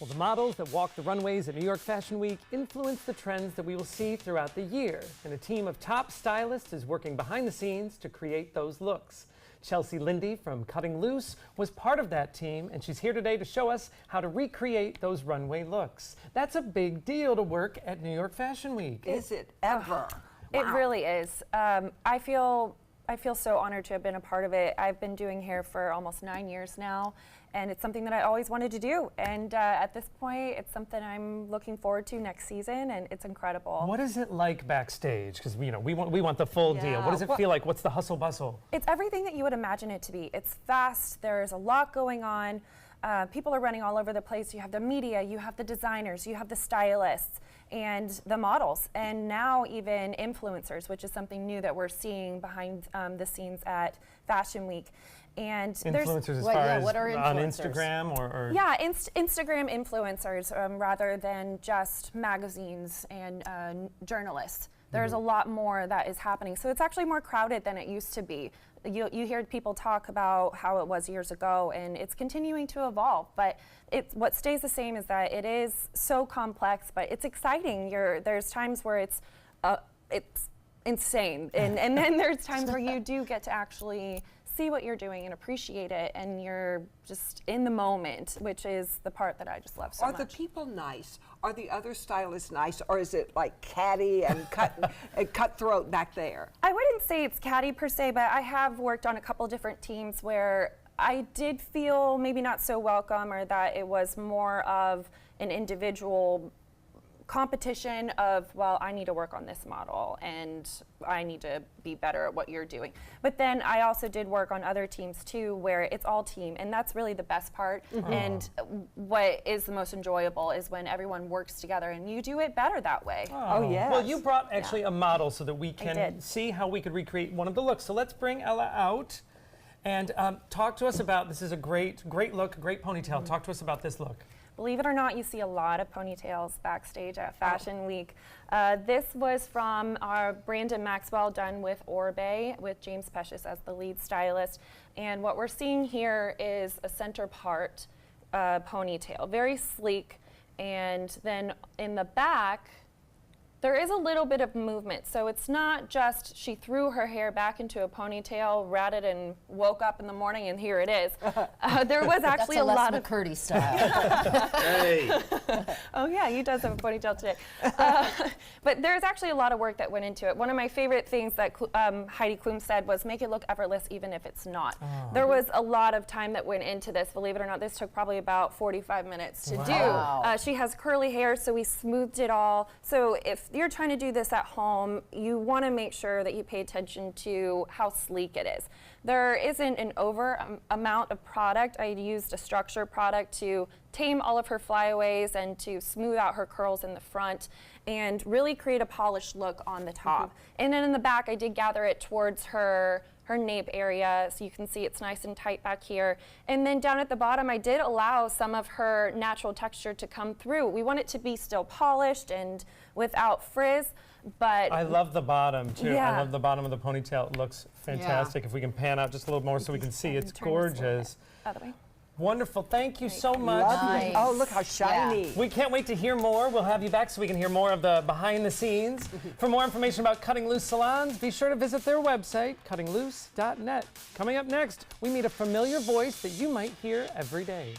Well, the models that walk the runways at New York Fashion Week influence the trends that we will see throughout the year. And a team of top stylists is working behind the scenes to create those looks. Chelsea Lindy from Cutting Loose was part of that team, and she's here today to show us how to recreate those runway looks. That's a big deal to work at New York Fashion Week. Is it ever? It really is. I feel so honored to have been a part of it. I've been doing hair for almost 9 years now, and it's something that I always wanted to do. And at this point, it's something I'm looking forward to next season, and it's incredible. What is it like backstage? Because we want the full deal. What does it feel like? What's the hustle bustle? It's everything that you would imagine it to be. It's fast. There's a lot going on. People are running all over the place. You have the media, you have the designers, you have the stylists, and the models, and now even influencers, which is something new that we're seeing behind the scenes at Fashion Week. And influencers as far as what are influencers? On Instagram or? Yeah, Instagram influencers rather than just magazines and journalists. There's a lot more that is happening. So it's actually more crowded than it used to be. You hear people talk about how it was years ago, and it's continuing to evolve. But what stays the same is that it is so complex, but it's exciting. There's times where it's insane, and then there's times where you do get to actually see what you're doing and appreciate it, and you're just in the moment, which is the part that I just love so much. Are the people nice? Are the other stylists nice, or is it like catty and cutthroat back there? I wouldn't say it's catty per se, but I have worked on a couple different teams where I did feel maybe not so welcome, or that it was more of an individual competition of, well, I need to work on this model and I need to be better at what you're doing. But then I also did work on other teams too, where it's all team, and that's really the best part. And what is the most enjoyable is when everyone works together, and you do it better that way. Oh yes. Well, you brought actually a model so that we can see how we could recreate one of the looks. So let's bring Ella out and talk to us about, this is a great look, great ponytail. Talk to us about this look. Believe it or not, you see a lot of ponytails backstage at Fashion Week. This was from our Brandon Maxwell, done with Orbe, with James Pescius as the lead stylist. And what we're seeing here is a center part ponytail, very sleek. And then in the back, there is a little bit of movement. So it's not just she threw her hair back into a ponytail, ratted, and woke up in the morning and here it is. There was actually a lot of McCurdy style. Hey. Oh yeah, he does have a ponytail today. But there's actually a lot of work that went into it. One of my favorite things that Heidi Klum said was, make it look effortless even if it's not. There was a lot of time that went into this. Believe it or not, this took probably about 45 minutes to do. She has curly hair, so we smoothed it all. So if you're trying to do this at home, you want to make sure that you pay attention to how sleek it is. There isn't an amount of product. I used a structure product to tame all of her flyaways and to smooth out her curls in the front and really create a polished look on the top. And then in the back, I did gather it towards her nape area, so you can see it's nice and tight back here. And then down at the bottom, I did allow some of her natural texture to come through. We want it to be still polished and without frizz, but I love the bottom too. Yeah. I love the bottom of the ponytail. It looks fantastic. If we can pan out just a little more so we can see, it's gorgeous. Other way. Wonderful. Thank you so much. Nice. Oh, look how shiny. We can't wait to hear more. We'll have you back so we can hear more of the behind the scenes. For more information about Cutting Loose salons, be sure to visit their website, cuttingloose.net. Coming up next, we meet a familiar voice that you might hear every day.